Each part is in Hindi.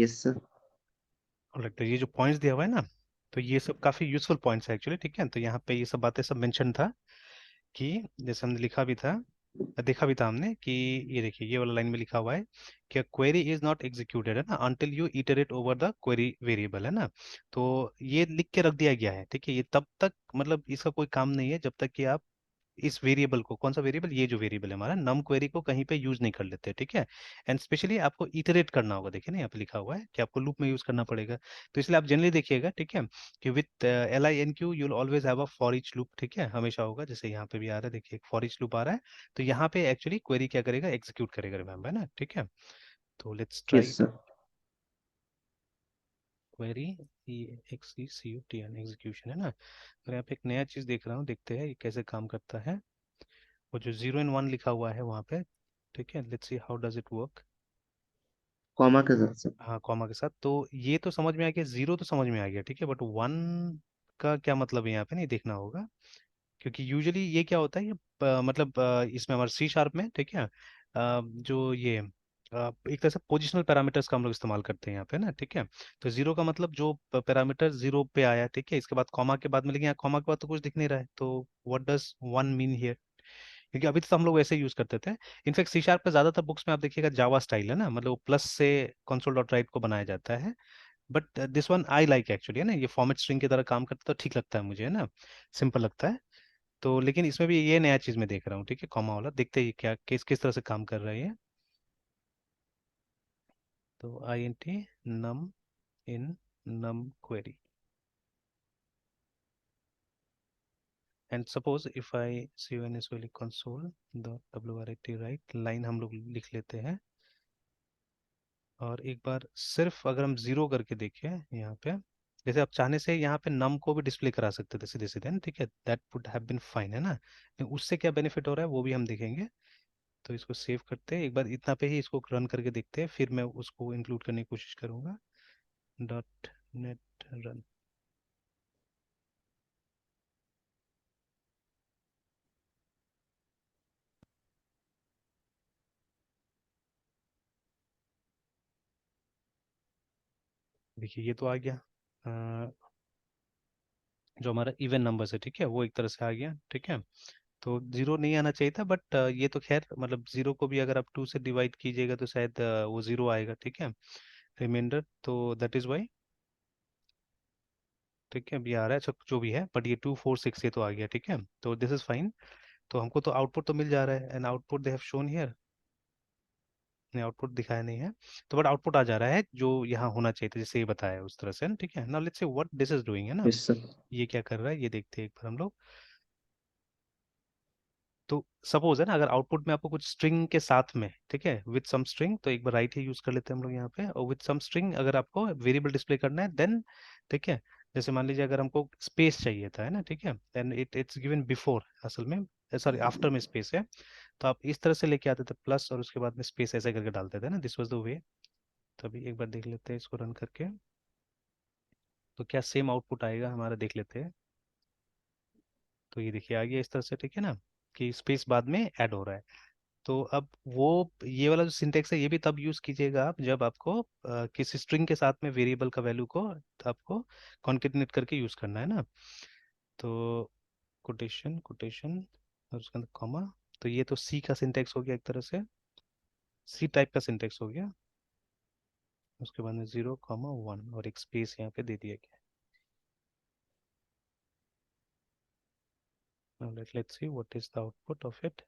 Yes sir. और ये जो पॉइंट्स दिया हुआ है ना, तो ये सब काफी यूजफुल पॉइंट्स है एक्चुअली, ठीक है। तो यहाँ पे ये सब बातें सब मेंशन था कि जैसे हमने लिखा भी था, देखा भी था हमने कि ये देखिए ये वाला लाइन में लिखा हुआ है कि क्वेरी इज नॉट एग्जीक्यूटेड, है ना, until you iterate over the query variable, है ना। तो ये लिख के रख दिया गया है, ठीक है। ये तब तक मतलब इसका कोई काम नहीं है जब तक कि आप इस वेरिएबल को, कौन सा वेरिएबल, ये जो वेरिएबल है हमारा नम क्वेरी को कहीं पे यूज नहीं कर लेते, ठीक है। एंड स्पेशली आपको इटरेट करना होगा, देखिए ना यहाँ पे लिखा हुआ है कि आपको लूप में यूज करना पड़ेगा। तो इसलिए आप जनरली देखिएगा, ठीक है, कि with L I N Q you'll always have a for each loop, ठीक है, हमेशा होगा। जैसे यहाँ पे भी आ रहा है, देखिए फॉर ईच लूप आ रहा है। तो यहाँ पे एक्चुअली क्वेरी क्या करेगा, एग्जीक्यूट करेगा, रिमेम्बर, है ना, ठीक है। तो let's try yes sir. Query, X E C U T N, execution, है ना। और यहाँ पे एक नया चीज देख रहा हूँ, देखते हैं ये कैसे काम करता है। वो जो 0 and 1 लिखा हुआ है वहाँ पे, ठीक है, let's see how does it work. Comma के साथ सर। हाँ, कॉमा के साथ। तो ये तो समझ में आ गया, जीरो तो समझ में आ गया, ठीक है, बट वन का क्या मतलब है यहाँ पे नहीं देखना होगा। क्योंकि यूजुअली ये क्या होता है, ये मतलब इसमें हमारे सी शार्प में, ठीक है, जो ये एक तरह से पोजिशनल पैरामीटर्स का हम लोग इस्तेमाल करते हैं यहाँ पे ना, ठीक है। तो जीरो का मतलब जो पैरामीटर जीरो पे आया, ठीक है, इसके बाद कॉमा के बाद में, लेकिन यहाँ कॉमा के बाद तो कुछ दिख नहीं रहा है, तो what does one mean here. क्योंकि अभी तो हम लोग वैसे यूज करते थे। इनफैक्ट सी शार्प पे ज्यादातर बुक्स में आप देखिएगा जावा स्टाइल, है ना, मतलब वो प्लस से कंसोल डॉट राइट को बनाया जाता है। But this one I like actually, है ना, ये फॉर्मेट स्ट्रिंग की तरह काम करता है, तो ठीक लगता है मुझे, है ना, सिंपल लगता है। तो लेकिन इसमें भी ये नया चीज मैं देख रहा हूँ, ठीक है, कॉमा वाला, देखते हैं ये क्या किस किस तरह से काम कर रहा है ये। तो I N T num in num query, and suppose if I C N S console dot W R I T write line हम लोग लिख लेते हैं। और एक बार सिर्फ अगर हम जीरो करके देखें यहाँ पे, जैसे आप चाहने से यहाँ पे नम को भी डिस्प्ले करा सकते थे सीधे सीधे ना, ठीक है, that would have been fine, है ना, लेकिन उससे क्या बेनिफिट हो रहा है वो भी हम देखेंगे। तो इसको सेव करते हैं, एक बार इतना पे ही इसको रन करके देखते हैं, फिर मैं उसको इंक्लूड करने की कोशिश करूंगा। Dot net run. देखिए ये तो आ गया, जो हमारा इवन नंबर है, ठीक है, वो एक तरह से आ गया, ठीक है। तो जीरो नहीं आना चाहिए था, बट ये तो खैर मतलब जीरो को भी अगर आप टू से डिवाइड कीजिएगा तो शायद वो जीरो आएगा, ठीक है, रिमाइंडर। तो दैट इज वाई, ठीक है, अभी आ रहा है, अच्छा जो भी है, बट ये 2 4 6 ये तो आ गया, ठीक है, तो दिस इज फाइन। तो हमको तो आउटपुट तो मिल जा रहा है, and output they have shown here, ने आउटपुट दिखाया नहीं है। तो बट आउटपुट आ जा रहा है जो यहाँ होना चाहिए था, जैसे ये बताया है, उस तरह से ना, ठीक है। Now let's see what this is doing, है ना, यस सर। ये क्या कर रहा है ये देखते हैं एक बार हम लोग। तो सपोज है ना, अगर आउटपुट में आपको कुछ स्ट्रिंग के साथ में, ठीक है, विद सम स्ट्रिंग, तो एक बार राइट ही यूज कर लेते हैं हम लोग यहाँ पे, और विद सम स्ट्रिंग अगर आपको वेरिएबल डिस्प्ले करना है देन, ठीक है, जैसे मान लीजिए अगर हमको स्पेस चाहिए था, है ना, ठीक है, देन इट्स गिवन बिफोर, असल में सॉरी आफ्टर में स्पेस है। तो आप इस तरह से लेके आते थे प्लस और उसके बाद में स्पेस ऐसे करके डालते थे ना, दिस वाज द वे। तो अभी एक बार देख लेते हैं इसको रन करके, तो क्या सेम आउटपुट आएगा हमारा, देख लेते हैं। तो ये देखिए आ गया इस तरह से, ठीक है ना, कि स्पेस बाद में ऐड हो रहा है। तो अब वो ये वाला जो सिंटेक्स है ये भी तब यूज कीजिएगा आप जब आपको किसी स्ट्रिंग के साथ में वेरिएबल का वैल्यू को आपको कॉन्केटनेट करके यूज करना है ना। तो कोटेशन कोटेशन और उसके अंदर कॉमा। तो ये तो सी का सिंटेक्स हो गया एक तरह से, सी टाइप का सिंटेक्स हो गया। उसके बाद में 0 1 और एक स्पेस यहाँ पे दे दिया गया। Now let's see what is the output of it.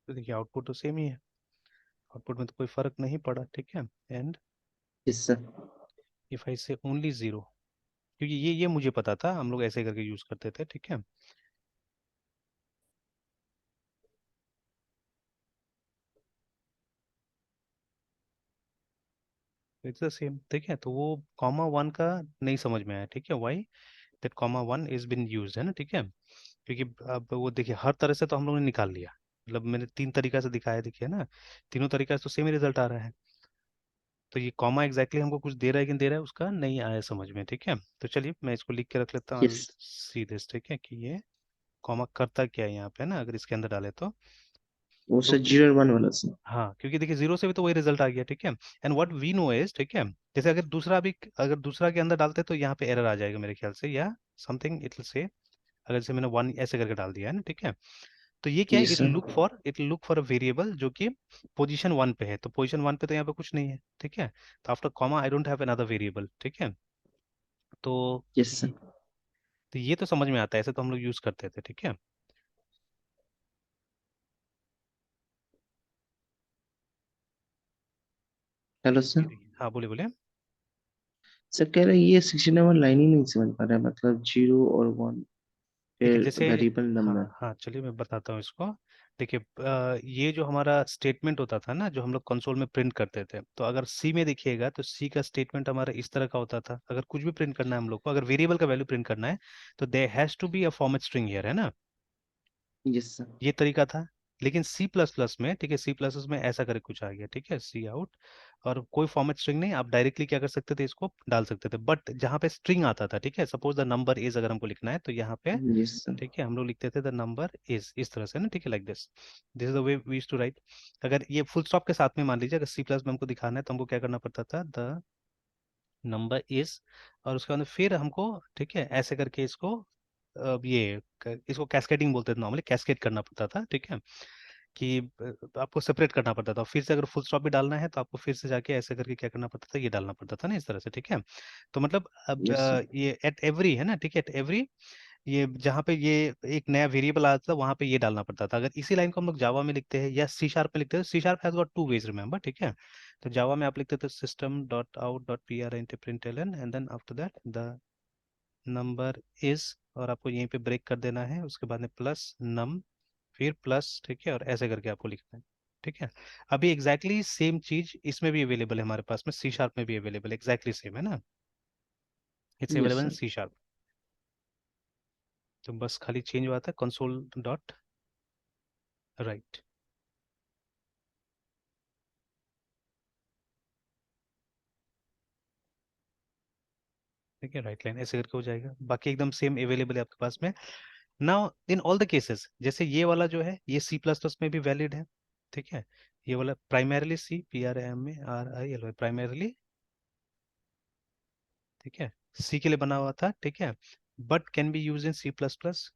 तो देखिए आउटपुट तो सेम ही है, आउटपुट में तो कोई फर्क नहीं पड़ा, ठीक है। And yes sir. If I से ओनली जीरो, क्योंकि ये मुझे पता था, हम लोग ऐसे करके यूज करते थे, ठीक है। इट्स द सेम, ठीक है। तो वो कॉमा वन का नहीं समझ में आया, ठीक है, why that comma one is been use, है ना, ठीक है। क्योंकि अब वो देखिए हर तरह से तो हम लोगों ने निकाल लिया, मतलब मैंने तीन तरीका से दिखाया, देखिए ना, तीनों तरीका से तो सेम ही रिजल्ट आ रहा है। तो ये कॉमा एग्जैक्टली हमको कुछ दे रहा है कि नहीं दे रहा है उसका नहीं आया समझ में, ठीक है। तो चलिए मैं इसको लिख के रख लेता हूँ, यस। सी दिस, ठीक है, कि ये कॉमा करता क्या है यहाँ पे ना, अगर इसके अंदर डाले वो तो सर 0 और 1 वाला सर। हाँ, क्योंकि देखिए जीरो से भी तो वही रिजल्ट आ गया, ठीक है। And what we know is, ठीक है, जैसे अगर दूसरा के अंदर डालते तो यहाँ पे एरर आ जाएगा मेरे ख्याल से, या समथिंग इट विल से, अगर जैसे मैंने वन ऐसे करके डाल दिया है ना, ठीक है। तो ये क्या है, yes sir. It look for a variable जो कि पोजीशन वन पे है, तो पोजीशन वन पे तो यहाँ पे कुछ नहीं है, ठीक है। तो after comma I don't have another variable, ठीक है। तो यस सर। ये तो ये तो समझ में आता है, ऐसे तो हम लोग यूज करते थे, ठीक है। हेलो ये सर। देखिए, हाँ बोलिए बोलिए। सर कह रहे हैं ये 69 लाइन ही नहीं समझ पा रहा है, मतलब 0 और 1, देखिए फिर जैसे, वेरिएबल हाँ नंबर। हाँ, चलिए मैं बताता हूँ इसको। देखिए ये जो हमारा स्टेटमेंट होता था ना, जो हम लोग कंसोल में प्रिंट करते थे, तो अगर सी में देखिएगा तो सी का स्टेटमेंट हमारा इस तरह का होता था। अगर कुछ भी प्रिंट करना है हम लोग को, अगर वेरिएबल का वैल्यू प्रिंट करना है, तो there has to be a format string here, है ना। Yes sir. ये तरीका था। लेकिन सी प्लस प्लस में, ठीक है, सी प्लस प्लस में ऐसा करके कुछ आ गया, ठीक है, सी आउट। और कोई फॉर्मेट स्ट्रिंग नहीं, आप डायरेक्टली क्या कर सकते थे, इसको डाल सकते थे। बट जहाँ पे स्ट्रिंग आता था, ठीक है, सपोज द नंबर इज अगर हमको लिखना है, तो यहाँ पे, यस सर। ठीक है, हम लोग लिखते थे द नंबर इज, इस तरह से ना, ठीक है, like this is the way we used to write. अगर ये फुल स्टॉप के साथ में मान लीजिए, अगर सी प्लस में हमको दिखाना है, तो हमको क्या करना पड़ता था, द नंबर इज, और उसके बाद फिर हमको, ठीक है, ऐसे करके इसको इसको कैस्केडिंग बोलते थे, नॉर्मली कैस्केड करना पड़ता था, ठीक है, कि आपको सेपरेट करना पड़ता था। फिर से अगर फुल स्टॉप भी डालना है, तो आपको फिर से जाके ऐसे करके क्या करना पड़ता था, ये डालना पड़ता था ना, इस तरह से, ठीक है। तो मतलब अब यस सर। ये एट एवरी है ना, ठीक है, एट एवरी, ये जहाँ पे ये एक नया वेरिएबल आता था, वहां पे ये डालना पड़ता था। अगर इसी लाइन को हम लोग जावा में लिखते हैं या सी शार्प में लिखते हैं, C sharp has got two ways, remember, ठीक है। तो जावा में आप लिखते थे system dot out dot P R into print L N, and then after that the number is, और आपको यहीं पे ब्रेक कर देना है, उसके बाद में प्लस नम, फिर प्लस, ठीक है, और ऐसे करके आपको लिखना है, ठीक है। अभी एग्जैक्टली सेम चीज इसमें भी अवेलेबल है हमारे पास में, सी शार्प में भी अवेलेबल, एग्जैक्टली सेम है ना, it's yes available in sir. C sharp. तो बस खाली चेंज हुआ था कंसोल डॉट राइट, ठीक है, राइट लाइन ऐसे करके हो जाएगा, बाकी एकदम सेम अवेलेबल है आपके पास में। Now in all the cases, जैसे ये वाला जो है, ये सी प्लस प्लस में भी वैलिड है, ठीक है। ये वाला primarily C, P R M A R I L Y, primarily, ठीक है, सी के लिए बना हुआ था, ठीक है, but can be use in C plus plus,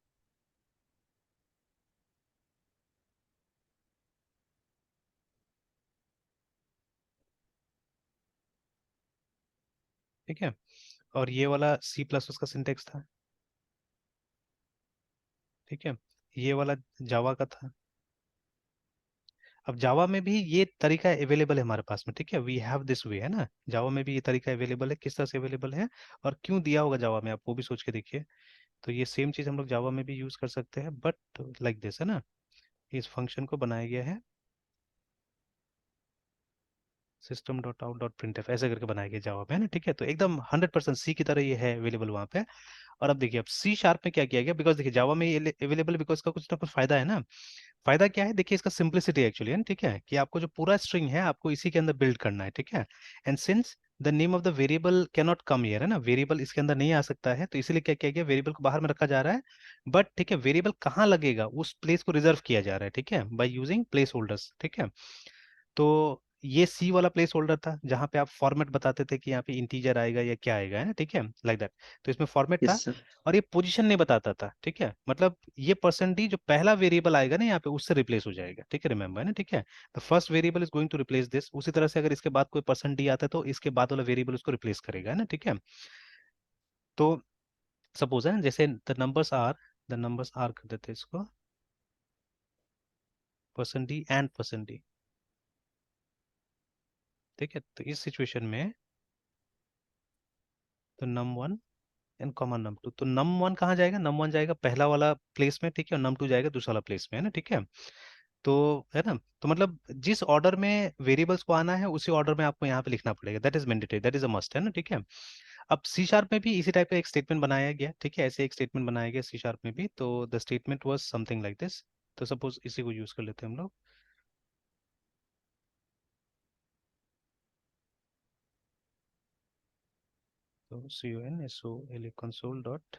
ठीक है। और ये वाला सी प्लस प्लस का सिंटेक्स था, ठीक है, ये वाला जावा का था। अब जावा में भी ये तरीका अवेलेबल है हमारे पास में, ठीक है, वी हैव दिस वे, है ना, जावा में भी ये तरीका अवेलेबल है। किस तरह से अवेलेबल है और क्यों दिया होगा जावा में, आप वो भी सोच के देखिए। तो ये सेम चीज हम लोग जावा में भी यूज कर सकते हैं, बट लाइक दिस, है ना, इस फंक्शन को बनाया गया है system dot out dot print F, ऐसे करके बनाया गया जावा में, है ना, ठीक है। तो एकदम 100% सी की तरह ये है अवेलेबल वहाँ पे। और अब देखिए, अब सी शार्प में क्या किया गया, बिकॉज देखिए जावा में ये अवेलेबल, बिकॉज का कुछ ना कुछ फायदा है ना। फायदा क्या है, देखिए इसका सिंप्लिसिटी एक्चुअली है ना, ठीक है, कि आपको जो पूरा स्ट्रिंग है आपको इसी के अंदर बिल्ड करना है, ठीक है। And since the name of the variable can not come here, है ना, वेरिएबल इसके अंदर नहीं आ सकता है, तो इसीलिए क्या किया गया, वेरिएबल को बाहर में रखा जा रहा है। बट ठीक है, वेरिएबल कहाँ लगेगा, उस प्लेस को रिजर्व किया जा रहा है, ठीक है, बाय यूजिंग प्लेस होल्डर्स, ठीक है। तो ये सी वाला प्लेस होल्डर था, जहां पे आप फॉर्मेट बताते थे कि यहाँ पे इंटीजर आएगा या क्या आएगा, है ना, ठीक है, लाइक दैट। तो इसमें फॉर्मेट यस था, सर। और ये पोजीशन नहीं बताता था, ठीक है, मतलब ये परसेंट डी जो पहला वेरिएबल आएगा ना यहाँ पे, उससे रिप्लेस हो जाएगा, ठीक है, रिमेंबर, है ना, ठीक है। The first variable is going to replace this, उसी तरह से अगर इसके बाद कोई परसेंट डी आता है, तो इसके बाद वाला वेरिएबल उसको रिप्लेस करेगा, है ना, ठीक है। तो सपोज है, जैसे द नंबर्स आर कर देते हैं इसको, percent D and percent D, ठीक है। तो इस सिचुएशन में, तो num1 एन कॉमन num2, तो num1 कहाँ जाएगा, num1 जाएगा पहला वाला प्लेस में, ठीक है, और num2 जाएगा दूसरा वाला प्लेस में, है ना, ठीक है। तो है ना, तो मतलब जिस ऑर्डर में वेरिएबल्स को आना है, उसी ऑर्डर में आपको यहाँ पे लिखना पड़ेगा, that is mandatory, that is a must, है ना, ठीक है। अब सी शार्प में भी इसी टाइप का एक स्टेटमेंट बनाया गया, ठीक है, ऐसे एक स्टेटमेंट बनाया गया सी शार्प में भी। तो the statement was something like this. तो सपोज इसी को यूज कर लेते हैं हम लोग। तो CONSOL console dot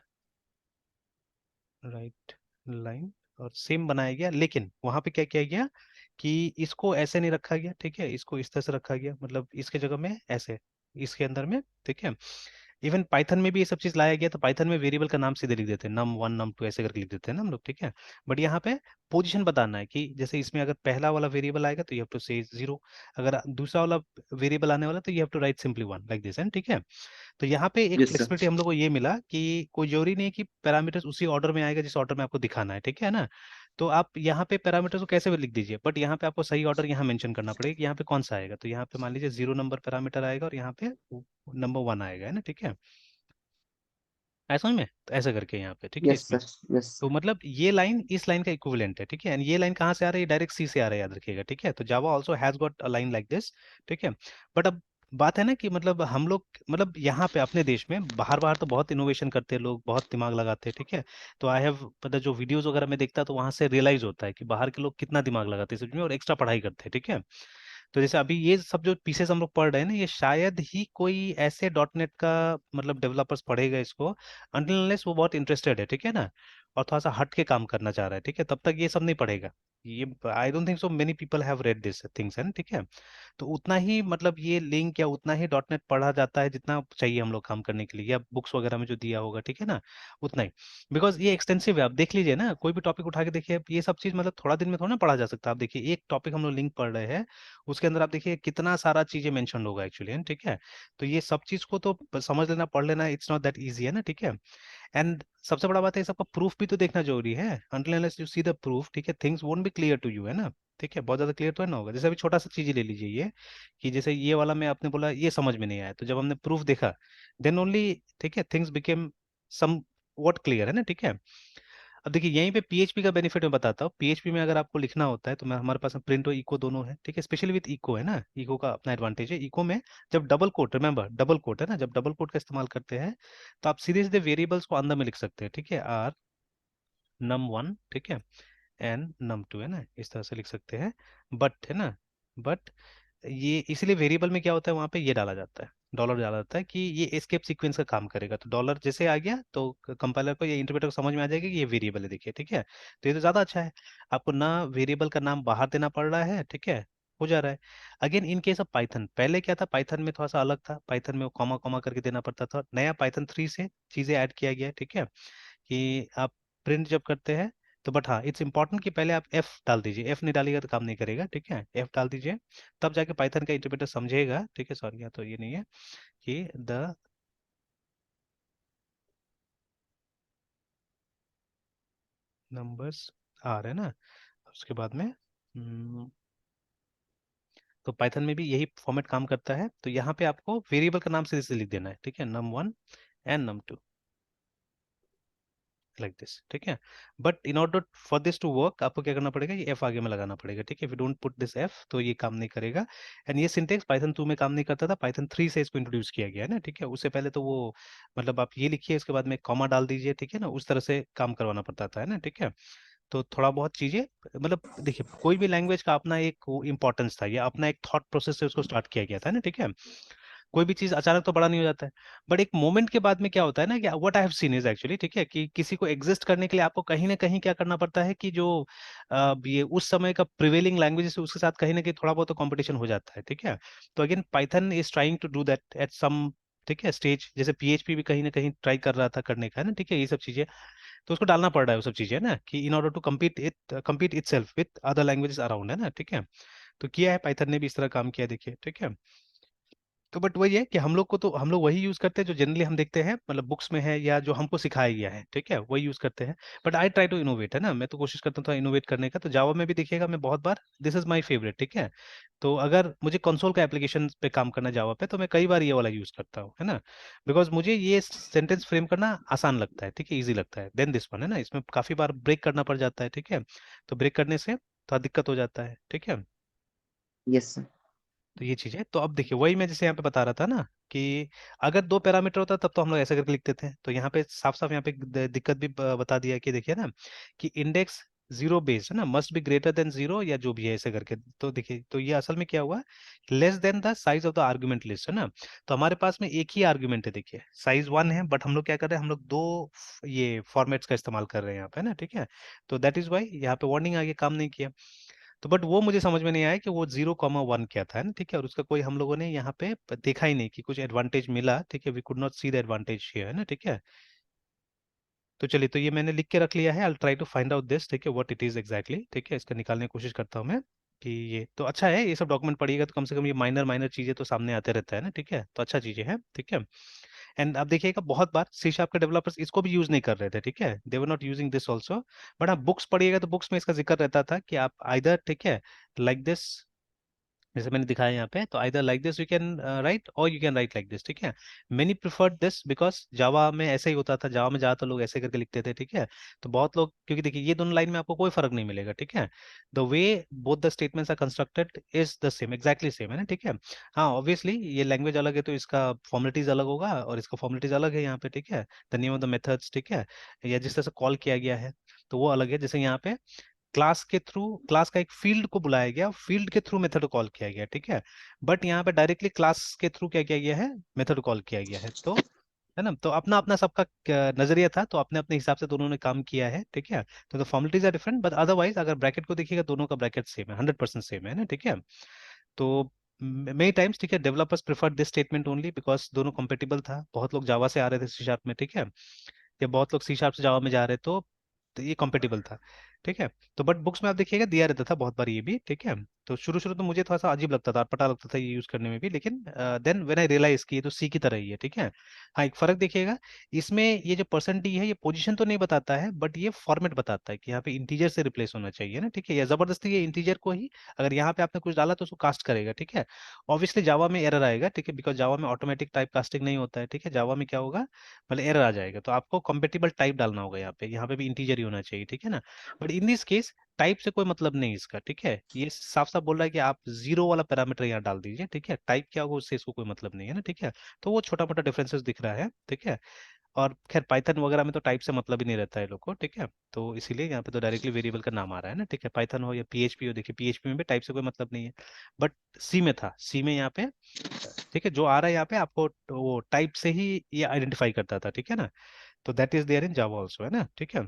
right line, और सेम बनाया गया, लेकिन वहां पे क्या किया गया कि इसको ऐसे नहीं रखा गया, ठीक है, इसको इस तरह से रखा गया, मतलब इसके जगह में ऐसे, इसके अंदर में, ठीक है। इवन पाइथन में भी ये सब चीज लाया गया, तो पाइथन में वेरिएबल का नाम सीधे लिख देते हैं, num1 num2 ऐसे करके लिख देते हैं ना हम लोग, ठीक है। बट यहाँ पे पोजीशन बताना है कि जैसे इसमें अगर पहला वाला वेरिएबल आएगा तो यू हैव टू से 0, अगर दूसरा वाला वेरिएबल आने वाला तो you have to write simply 1 like this, है ठीक है। तो यहाँ पे एक यस सर। फ्लेक्सिबिलिटी हम लोग को ये मिला कि कोई जरूरी नहीं है कि पैरामीटर्स उसी ऑर्डर में आएगा जिस ऑर्डर में आपको दिखाना है, ठीक है ना। तो आप यहाँ पे पैरामीटर्स को कैसे भी लिख दीजिए, बट यहाँ पे आपको सही ऑर्डर यहाँ मेंशन करना पड़ेगा कि यहाँ पे कौन सा आएगा। तो यहाँ पे मान लीजिए 0 नंबर पैरामीटर आएगा और यहाँ पे नंबर 1 आएगा, है ना, ठीक है। ऐसा समझ में, तो ऐसा करके यहाँ पे, ठीक है, यस इसमें। सर। यस। तो मतलब ये लाइन इस लाइन का इक्विवेलेंट है, ठीक है। एंड ये लाइन कहाँ से आ रही है, डायरेक्ट सी से आ रहा है, याद रखिएगा, ठीक है। तो Java also has got a line like this, ठीक है। बट अब बात है ना कि मतलब हम लोग, मतलब यहाँ पे अपने देश में, बाहर बाहर तो बहुत इनोवेशन करते हैं लोग, बहुत दिमाग लगाते हैं, ठीक है। तो आई हैव मतलब जो वीडियोस वगैरह में देखता तो वहां से रियलाइज होता है कि बाहर के लोग कितना दिमाग लगाते हैं इस चीज में और एक्स्ट्रा पढ़ाई करते हैं, ठीक है। तो जैसे अभी ये सब जो पीसेस हम लोग पढ़ रहे हैं ना, ये शायद ही कोई ऐसे डॉट नेट का मतलब डेवलपर्स पढ़ेगा इसको, अनटिल अनलेस वो बहुत इंटरेस्टेड है, ठीक है ना, और थोड़ा सा हट के काम करना चाह रहा है, ठीक है, तब तक ये सब नहीं पढ़ेगा। ये I don't think so many people have read this things, है ना, ठीक है। तो उतना ही मतलब ये लिंक या उतना ही डॉट नेट पढ़ा जाता है जितना चाहिए हम लोग काम करने के लिए, या बुक्स वगैरह में जो दिया होगा, ठीक है ना, उतना ही। बिकॉज ये एक्सटेंसिव है, आप देख लीजिए ना, कोई भी टॉपिक उठा के देखिए, ये सब चीज मतलब थोड़ा दिन में थोड़ा ना पढ़ा जा सकता है। आप देखिए एक टॉपिक हम लोग लिंक पढ़ रहे हैं, उसके अंदर आप देखिए कितना सारा चीजें मेंशन होगा एक्चुअली, ठीक है। तो ये सब चीज को तो समझ लेना, पढ़ लेना, इट्स नॉट दैट इजी, है ना, ठीक है। एंड सबसे बड़ा बात है, सबका प्रूफ भी तो देखना जरूरी है, until unless you see the proof, ठीक है, things won't be clear to you, है ना, ठीक है। बहुत ज्यादा क्लियर तो है ना होगा, जैसे अभी छोटा सा चीज ही ले लीजिए ये, कि जैसे ये वाला में आपने बोला ये समझ में नहीं आया, तो जब हमने प्रूफ देखा देन ओनली, ठीक है, things became somewhat clear, है ना, ठीक है। अब देखिए यहीं पे पीएचपी का बेनिफिट मैं बताता हूँ। पीएचपी में अगर आपको लिखना होता है तो मैं, हमारे पास प्रिंट और इको दोनों है, ठीक है, स्पेशली विथ इको, है ना, इको का अपना एडवांटेज है। इको में जब double quote, remember double quote है ना, जब डबल कोट का इस्तेमाल करते हैं तो आप सीधे सीधे वेरिएबल्स को अंदर में लिख सकते हैं, ठीक है, आर num1, ठीक है, एन num2, है ना, इस तरह से लिख सकते हैं। बट है ना, बट ये इसलिए वेरिएबल में क्या होता है, वहां पे ये डाला जाता है, डॉलर डाला जाता है कि ये एस्केप सीक्वेंस का काम करेगा। तो डॉलर जैसे आ गया तो कंपाइलर को या इंटरप्रेटर को समझ में आ जाएगा कि ये वेरिएबल है, देखिए, ठीक है। तो ये तो ज्यादा अच्छा है, आपको ना वेरिएबल का नाम बाहर देना पड़ रहा है, ठीक है, हो जा रहा है। Again in case of Python, पहले क्या था, पाइथन में थोड़ा सा अलग था, पाइथन में वो कॉमा कॉमा करके देना पड़ता था। नया पाइथन 3 से चीजें ऐड किया गया है, ठीक है, कि आप प्रिंट जब करते हैं तो, बट हाँ इट्स इंपॉर्टेंट कि पहले आप एफ डाल दीजिए, एफ नहीं डालिएगा तो काम नहीं करेगा, ठीक है, एफ डाल दीजिए, तब जाके पाइथन का इंटरप्रेटर समझेगा, ठीक है। सॉरी, या तो ये नहीं है कि द नंबर्स आर, है ना, उसके बाद में तो पाइथन में भी यही फॉर्मेट काम करता है। तो यहाँ पे आपको वेरिएबल का नाम सीधे से लिख देना है, ठीक है, num1 and num2 like this, ठीक है। But in order for this to work आपको क्या करना पड़ेगा, ये एफ आगे में लगाना पड़ेगा, ठीक है। If you don't put this F तो ये काम नहीं करेगा। एंड ये सिंटेक्स पाइथन 2 में काम नहीं करता था, पाइथन 3 से इसको इंट्रोड्यूस किया गया है ना, ठीक है। उससे पहले तो वो मतलब आप ये लिखिए, उसके बाद में कॉमा डाल दीजिए, ठीक है ना, उस तरह से काम करवाना पड़ता था, है ना, ठीक है। तो थोड़ा बहुत चीजें, मतलब देखिए कोई भी लैंग्वेज का अपना एक इंपॉर्टेंस था, या अपना एक थॉट प्रोसेस से उसको स्टार्ट किया गया था ना, ठीक है। कोई भी चीज अचानक तो बड़ा नहीं हो जाता है, बट एक मोमेंट के बाद में क्या होता है ना, कि what I have seen is actually, ठीक है, कि किसी को एग्जिस्ट करने के लिए आपको कहीं ना कहीं क्या करना पड़ता है कि जो ये उस समय का प्रिवेलिंग लैंग्वेज है उसके साथ कहीं ना कहीं थोड़ा बहुत तो कॉम्पिटिशन हो जाता है, ठीक है। तो again Python is trying to do that at some, ठीक है, स्टेज, जैसे पीएचपी भी कहीं ना कहीं ट्राई कर रहा था करने का, है ना, ठीक है, ये सब चीजें। तो उसको डालना पड़ रहा है वो सब चीजें, है ना, कि in order to compete itself with other languages around, है ना, ठीक है। तो किया है, पाइथन ने भी इस तरह काम किया, देखिए, ठीक है। तो बट वही है कि हम लोग को तो हम लोग वही यूज करते हैं जो जनरली हम देखते हैं, मतलब बुक्स में है या जो हमको सिखाया गया है, ठीक है, वही यूज करते हैं। But I try to innovate, है ना, मैं तो कोशिश करता हूँ इनोवेट करने का। तो जावा में भी देखिएगा मैं बहुत बार, दिस इज माय फेवरेट, ठीक है। तो अगर मुझे कंसोल का एप्लीकेशन पे काम करना जावा पे, तो मैं कई बार ये वाला यूज करता हूँ, है ना, बिकॉज मुझे ये सेंटेंस फ्रेम करना आसान लगता है, ठीक है, ईजी लगता है देन दिस वन, है ना। इसमें काफी बार ब्रेक करना पड़ जाता है, ठीक है, तो ब्रेक करने से थोड़ा दिक्कत हो जाता है, ठीक है। Yes sir. तो ये चीज है। तो अब देखिए वही मैं जैसे यहाँ पे बता रहा था ना, कि अगर दो पैरामीटर होता तब तो हम लोग ऐसे करके लिखते थे। तो यहाँ पे साफ साफ यहाँ पे दिक्कत भी बता दिया है कि देखिए ना, कि इंडेक्स जीरो बेस्ड है ना, must be greater than zero या जो भी है ऐसे करके। तो देखिए, तो ये असल में क्या हुआ, less than the size of the argument list है ना। तो हमारे पास में एक ही आर्गुमेंट है, देखिए साइज वन है, बट हम लोग क्या कर रहे हैं, हम लोग दो ये फॉर्मेट्स का इस्तेमाल कर रहे हैं यहाँ पे ना, ठीक है। तो दैट इज वाई यहाँ पे वार्निंग आगे काम नहीं किया। तो बट वो मुझे समझ में नहीं आया कि वो 0,1 क्या था, है ना, ठीक है। और उसका कोई हम लोगों ने यहाँ पे देखा ही नहीं कि कुछ एडवांटेज मिला, ठीक है। We could not see the advantage here, है ना, ठीक है। तो चलिए, तो ये मैंने लिख के रख लिया है, I try to find out this, ठीक है, व्हाट इट इज एग्जैक्टली, ठीक है। इसका निकालने की कोशिश करता हूँ मैं कि ये तो अच्छा है, ये सब डॉक्यूमेंट पढ़िएगा तो कम से कम ये माइनर माइनर चीजें तो सामने आते रहता है ना, ठीक है। तो अच्छा चीजें हैं, ठीक है। एंड अब देखिएगा, बहुत बार सी शार्प के डेवलपर्स इसको भी यूज नहीं कर रहे थे, ठीक है, they were not using this also. But आप बुक्स पढ़िएगा तो बुक्स में इसका जिक्र रहता था कि आप आइदर, ठीक है, लाइक दिस, जैसे मैंने दिखाया यहाँ पे, तो either like this you can write और you can write like this, ठीक है। Many preferred this because Java में ऐसे ही होता था, जावा में ज्यादातर लोग ऐसे करके लिखते थे, ठीक है। तो बहुत लोग, क्योंकि देखिए ये दोनों लाइन में आपको कोई फर्क नहीं मिलेगा, ठीक है। The way both the statements are constructed is the same, exactly same, है ना, ठीक है। हाँ ऑब्वियसली ये लैंग्वेज अलग है तो इसका फॉर्मेलिटीज अलग होगा और इसका फॉर्मेलिटीज अलग है यहाँ पे, ठीक है। The name of the methods, ठीक है, या जिस तरह से कॉल किया गया है तो वो अलग है। जैसे यहाँ पे क्लास के थ्रू, क्लास का एक फील्ड को बुलाया गया, फील्ड के थ्रू मेथड कॉल किया गया, ठीक है। बट यहाँ पे डायरेक्टली क्लास के थ्रू क्या किया गया है, मेथड कॉल किया गया है। तो है ना, तो अपना अपना सबका नजरिया था, तो अपने अपने हिसाब से दोनों ने काम किया है, ठीक है। तो formalities are different, but otherwise अगर ब्रैकेट को देखिएगा दोनों का ब्रैकेट सेम है, 100% सेम है ना, ठीक है। तो मेनी टाइम्स, ठीक है, developers prefer this statement only because दोनों कंपेटिबल था। बहुत लोग जावा से आ रहे थे सी शार्प में, ठीक है, या बहुत लोग सी शार्प से जावा में जा रहे, तो ये कॉम्पेटिबल था, ठीक है। तो बट बुक्स में आप देखिएगा दिया रहता था बहुत बार ये भी, ठीक है। तो शुरू शुरू तो मुझे थोड़ा सा अजीब लगता था, अटपटा लगता था ये यूज करने में भी, लेकिन देन व्हेन आई रियलाइज कि ये तो सी की तरह ही है, ठीक है। हाँ एक फर्क देखिएगा, इसमें ये जो परसेंट डी है ये पोजीशन तो नहीं बताता है, बट ये फॉर्मेट बताता है कि यहाँ पे इंटीजर से रिप्लेस होना चाहिए ना, ठीक है। या जबरदस्ती ये इंटीजर को ही, अगर यहाँ पे आपने कुछ डाला तो उसको कास्ट करेगा, ठीक है। ऑब्वियसली जावा में एरर आएगा, ठीक है, बिकॉज जावा में ऑटोमेटिक टाइप कास्टिंग नहीं होता है, ठीक है। जावा में क्या होगा, मतलब एरर आ जाएगा, तो आपको कंपेटिबल टाइप डालना होगा यहाँ पे भी इंटीजर ही होना चाहिए, ठीक है ना। But in this case type से कोई मतलब नहीं इसका, ठीक है। ये साफ साफ बोल रहा है कि आप जीरो वाला पैरामीटर यहाँ डाल दीजिए, ठीक है। टाइप क्या होगा उससे इसको कोई मतलब नहीं है ना, ठीक है। तो वो छोटा मोटा डिफरेंसेस दिख रहा है, ठीक है। और खैर पाइथन वगैरह में तो टाइप से मतलब ही नहीं रहता है लोग को, ठीक है। तो इसीलिए यहाँ पे तो डायरेक्टली वेरिएबल का नाम आ रहा है ना, ठीक है। पाइथन हो या पीएचपी हो, देखिए पीएचपी में भी टाइप से कोई मतलब नहीं है, बट सी में था, सी में यहाँ पे, ठीक है, जो आ रहा है यहाँ पे आपको वो टाइप से ही ये आइडेंटिफाई करता था, ठीक है ना। तो that is there in Java also, है ना, ठीक है।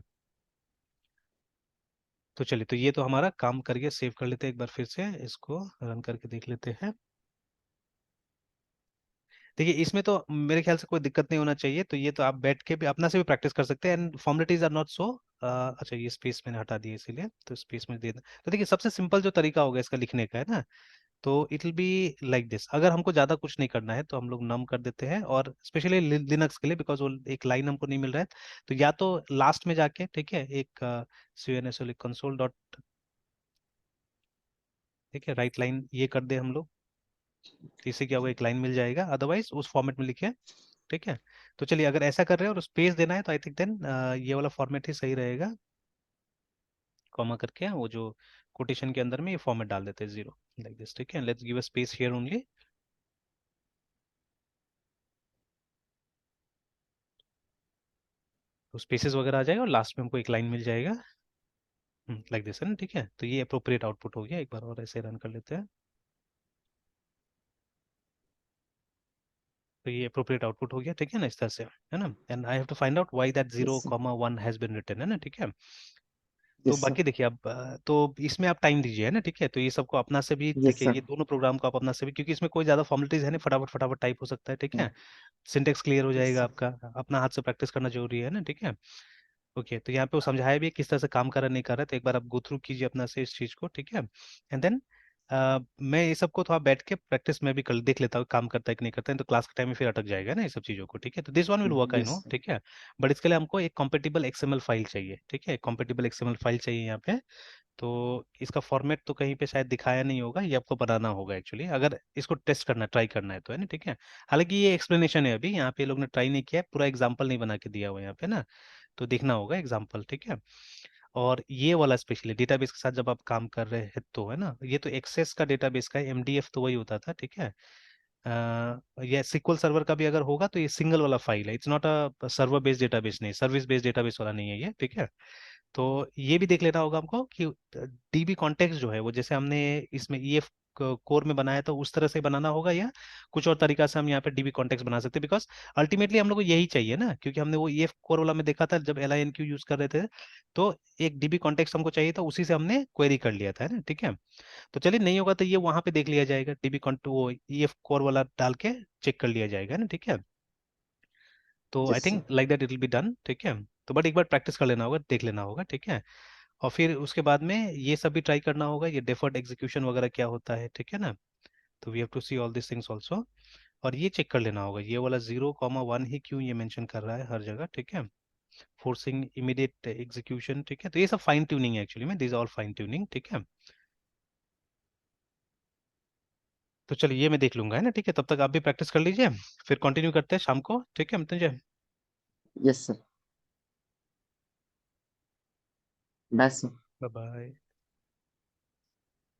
तो चलिए, तो ये तो हमारा काम करके सेव कर लेते हैं, एक बार फिर से इसको रन करके देख लेते हैं। देखिए इसमें तो मेरे ख्याल से कोई दिक्कत नहीं होना चाहिए, तो ये तो आप बैठ के भी अपना से भी प्रैक्टिस कर सकते हैं, and formalities are not so. अच्छा ये स्पेस मैंने हटा दिया इसीलिए, तो स्पेस में दे दें। तो देखिए सबसे सिंपल जो तरीका होगा इसका लिखने का, है ना, तो it will be like this. अगर हमको ज्यादा कुछ नहीं करना है तो हम लोग नम कर देते हैं, और स्पेशली लिनक्स के लिए बिकॉज वो एक लाइन हमको नहीं मिल रहा है, तो या तो लास्ट में जाके, ठीक है, एक cnsl कंसोल डॉट, ठीक है, राइट लाइन ये कर दे हम लोग, तो इससे क्या होगा, एक लाइन मिल जाएगा, अदरवाइज उस फॉर्मेट में लिखे, ठीक है। तो चलिए, अगर ऐसा कर रहे हैं और स्पेस देना है तो आई थिंक देन ये वाला फॉर्मेट ही सही रहेगा, कॉमा करके वो जो कोटेशन के अंदर में ये फॉर्मेट डाल देते हैं, जीरो लाइक दिस, ठीक है। Let's give a space here only, तो स्पेसेस वगैरह आ जाएगा और लास्ट में हमको एक लाइन मिल जाएगा, लाइक दिस, है ना, ठीक है। तो ये अप्रोप्रिएट आउटपुट हो गया, एक बार और ऐसे रन कर लेते हैं, तो ये अप्रोप्रिएट आउटपुट हो गया, ठीक है ना, इस तरह से, है ना। And I have to find out why that yes zero sir. Comma one has been written, है ना, ठीक है। तो यस बाकी सर। देखिए अब तो इसमें आप टाइम दीजिए, है ना, ठीक है। तो ये सबको अपना से भी यस देखिए, सर। ये दोनों प्रोग्राम को आप अपना से भी, क्योंकि इसमें कोई ज्यादा फॉर्मेलिटीज है नहीं, फटाफट फटाफट टाइप हो सकता है, ठीक है। सिंटेक्स क्लियर हो यस जाएगा सर। आपका, अपना हाथ से प्रैक्टिस करना जरूरी है ना, ठीक है। ओके, तो यहाँ पे वो समझाया भी है किस तरह से काम कर रहा है नहीं कर रहा है, तो एक बार आप गो थ्रू कीजिए अपना से इस चीज को, ठीक है। एंड देन मैं ये सबको थोड़ा बैठ के प्रैक्टिस में भी कर देख लेता हूँ काम करता है कि नहीं करता है, तो क्लास के टाइम में फिर अटक जाएगा ना ये सब चीज़ों को, ठीक है। तो this one will work I yes no, sir. ठीक है। बट इसके लिए हमको एक कॉम्पेटिबल एक्सएमएल फाइल चाहिए, ठीक है, कॉम्पेटिबल एक्सएमएल फाइल चाहिए यहाँ पे। तो इसका फॉर्मेट तो कहीं पे शायद दिखाया नहीं होगा, ये आपको बनाना होगा एक्चुअली, अगर इसको टेस्ट करना ट्राई करना है तो, है ना, ठीक है। हालांकि ये एक्सप्लेनेशन है, अभी यहाँ पे लोग ने ट्राई नहीं किया है, पूरा एग्जाम्पल नहीं बना के दिया हुआ है यहाँ पे ना, तो देखना होगा एग्जाम्पल, ठीक है। और ये वाला स्पेशली डेटाबेस के साथ जब आप काम कर रहे हैं तो, है ना, ये तो एक्सेस का डेटाबेस का है, एमडीएफ तो वही होता था, ठीक है। ये सिक्वल सर्वर का भी अगर होगा तो ये सिंगल वाला फाइल है, it's not a server based database, नहीं सर्विस बेस्ड डेटाबेस वाला नहीं है ये, ठीक है। तो ये भी देख लेना होगा हमको कि डीबी कॉन्टेक्स्ट जो है वो जैसे हमने इसमें ईएफ कोर में बनाया तो उस तरह से बनाना होगा, या कुछ और तरीका से हम यहाँ पे डीबी कॉन्टेक्स्ट बना सकते हैं, बिकॉज अल्टीमेटली हम लोग को यही चाहिए ना, क्योंकि हमने वो ईएफ कोर वाला में देखा था जब L I N Q use कर रहे थे, तो एक डीबी कॉन्टेक्स्ट हमको चाहिए था, उसी से हमने क्वेरी कर लिया था, है ना, ठीक है। तो चलिए नहीं होगा तो ये वहां पे देख लिया जाएगा, डीबी कॉन्ट वो ईएफ कोर वाला डाल के चेक कर लिया जाएगा, है ना, ठीक है। तो I yes sir. Think like that it will be done, ठीक है। तो बट एक बार प्रैक्टिस कर लेना होगा, देख लेना होगा, ठीक है। और फिर उसके बाद में ये सब भी ट्राई करना होगा, ये डेफर्ड एग्जीक्यूशन वगैरह क्या होता है, ठीक है ना। तो we have to see all this things also. और ये चेक कर लेना होगा ये वाला 0,1 ही क्यों ये मेंशन कर रहा है हर जगह, ठीक है। फोर्सिंग इमीडिएट एग्जीक्यूशन, ठीक है। तो ये सब फाइन ट्यूनिंग है एक्चुअली में, दिस ऑल फाइन ट्यूनिंग, ठीक है। तो चलिए ये मैं देख लूंगा, है ना, ठीक है। तब तक आप भी प्रैक्टिस कर लीजिए, फिर कंटिन्यू करते हैं शाम को, ठीक है Mrityunjay. Yes sir. Bye sir. Bye bye.